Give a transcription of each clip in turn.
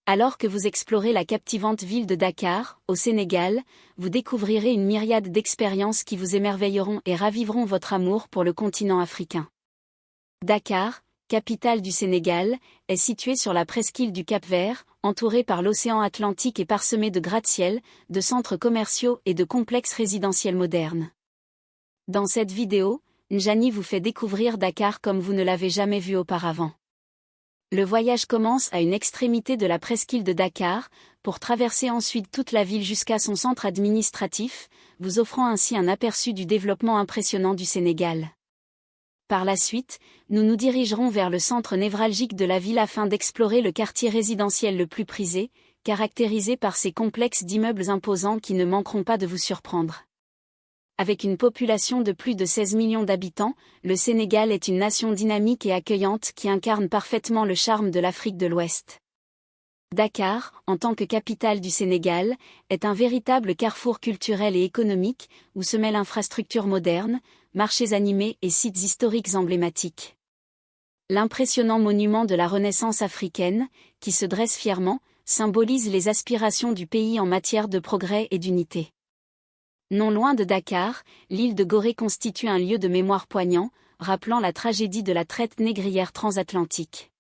Alors que vous explorez la captivante ville de Dakar, au Sénégal, vous découvrirez une myriade d'expériences qui vous émerveilleront et raviveront votre amour pour le continent africain. Dakar, capitale du Sénégal, est située sur la presqu'île du Cap-Vert, entourée par l'océan Atlantique et parsemée de gratte-ciel, de centres commerciaux et de complexes résidentiels modernes. Dans cette vidéo, Njani vous fait découvrir Dakar comme vous ne l'avez jamais vu auparavant. Le voyage commence à une extrémité de la presqu'île de Dakar, pour traverser ensuite toute la ville jusqu'à son centre administratif, vous offrant ainsi un aperçu du développement impressionnant du Sénégal. Par la suite, nous nous dirigerons vers le centre névralgique de la ville afin d'explorer le quartier résidentiel le plus prisé, caractérisé par ses complexes d'immeubles imposants qui ne manqueront pas de vous surprendre. Avec une population de plus de 16 millions d'habitants, le Sénégal est une nation dynamique et accueillante qui incarne parfaitement le charme de l'Afrique de l'Ouest. Dakar, en tant que capitale du Sénégal, est un véritable carrefour culturel et économique, où se mêlent infrastructures modernes, marchés animés et sites historiques emblématiques. L'impressionnant monument de la Renaissance africaine, qui se dresse fièrement, symbolise les aspirations du pays en matière de progrès et d'unité. Non loin de Dakar, l'île de Gorée constitue un lieu de mémoire poignant, rappelant la tragédie de la traite négrière transatlantique.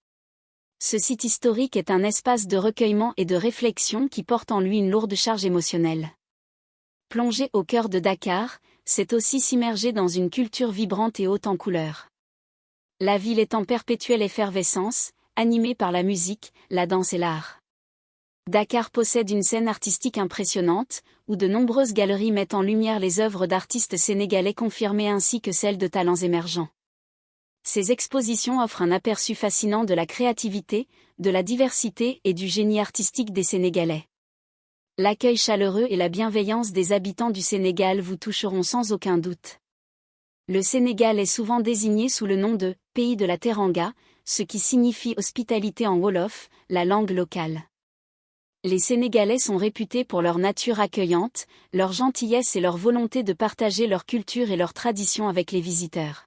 Ce site historique est un espace de recueillement et de réflexion qui porte en lui une lourde charge émotionnelle. Plonger au cœur de Dakar, c'est aussi s'immerger dans une culture vibrante et haute en couleurs. La ville est en perpétuelle effervescence, animée par la musique, la danse et l'art. Dakar possède une scène artistique impressionnante, où de nombreuses galeries mettent en lumière les œuvres d'artistes sénégalais confirmés ainsi que celles de talents émergents. Ces expositions offrent un aperçu fascinant de la créativité, de la diversité et du génie artistique des Sénégalais. L'accueil chaleureux et la bienveillance des habitants du Sénégal vous toucheront sans aucun doute. Le Sénégal est souvent désigné sous le nom de « pays de la Teranga », ce qui signifie hospitalité en wolof, la langue locale. Les Sénégalais sont réputés pour leur nature accueillante, leur gentillesse et leur volonté de partager leur culture et leurs traditions avec les visiteurs.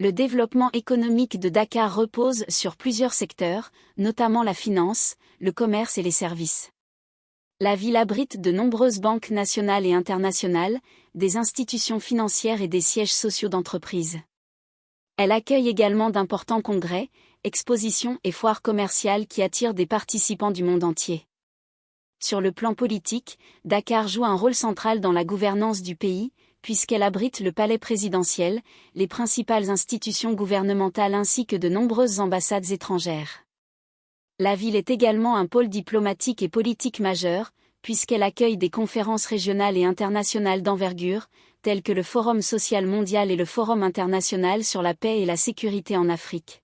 Le développement économique de Dakar repose sur plusieurs secteurs, notamment la finance, le commerce et les services. La ville abrite de nombreuses banques nationales et internationales, des institutions financières et des sièges sociaux d'entreprises. Elle accueille également d'importants congrès, expositions et foires commerciales qui attirent des participants du monde entier. Sur le plan politique, Dakar joue un rôle central dans la gouvernance du pays, puisqu'elle abrite le palais présidentiel, les principales institutions gouvernementales ainsi que de nombreuses ambassades étrangères. La ville est également un pôle diplomatique et politique majeur, puisqu'elle accueille des conférences régionales et internationales d'envergure, telles que le Forum social mondial et le Forum international sur la paix et la sécurité en Afrique.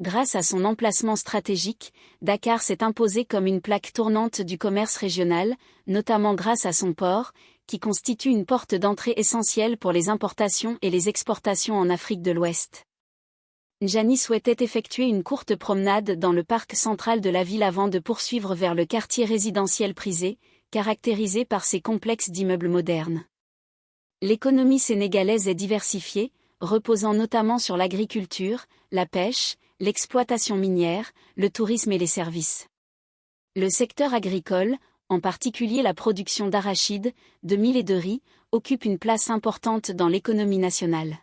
Grâce à son emplacement stratégique, Dakar s'est imposé comme une plaque tournante du commerce régional, notamment grâce à son port, qui constitue une porte d'entrée essentielle pour les importations et les exportations en Afrique de l'Ouest. Njani souhaitait effectuer une courte promenade dans le parc central de la ville avant de poursuivre vers le quartier résidentiel prisé, caractérisé par ses complexes d'immeubles modernes. L'économie sénégalaise est diversifiée, reposant notamment sur l'agriculture, la pêche, l'exploitation minière, le tourisme et les services. Le secteur agricole, en particulier la production d'arachides, de mil et de riz, occupe une place importante dans l'économie nationale.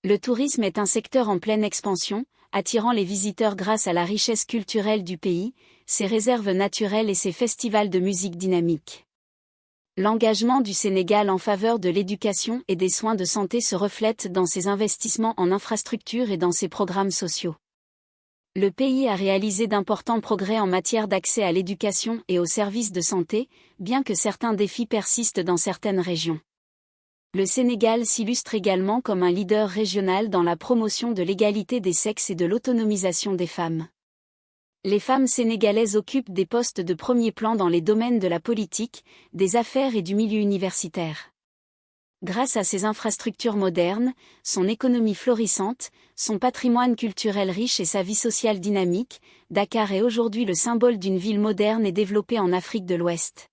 Le tourisme est un secteur en pleine expansion, attirant les visiteurs grâce à la richesse culturelle du pays, ses réserves naturelles et ses festivals de musique dynamique. L'engagement du Sénégal en faveur de l'éducation et des soins de santé se reflète dans ses investissements en infrastructures et dans ses programmes sociaux. Le pays a réalisé d'importants progrès en matière d'accès à l'éducation et aux services de santé, bien que certains défis persistent dans certaines régions. Le Sénégal s'illustre également comme un leader régional dans la promotion de l'égalité des sexes et de l'autonomisation des femmes. Les femmes sénégalaises occupent des postes de premier plan dans les domaines de la politique, des affaires et du milieu universitaire. Grâce à ses infrastructures modernes, son économie florissante, son patrimoine culturel riche et sa vie sociale dynamique, Dakar est aujourd'hui le symbole d'une ville moderne et développée en Afrique de l'Ouest.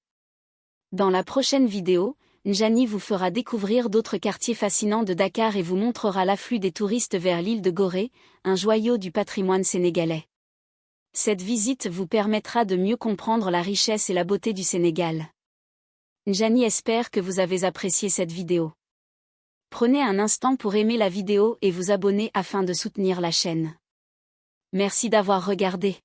Dans la prochaine vidéo, Njani vous fera découvrir d'autres quartiers fascinants de Dakar et vous montrera l'afflux des touristes vers l'île de Gorée, un joyau du patrimoine sénégalais. Cette visite vous permettra de mieux comprendre la richesse et la beauté du Sénégal. Njani espère que vous avez apprécié cette vidéo. Prenez un instant pour aimer la vidéo et vous abonner afin de soutenir la chaîne. Merci d'avoir regardé.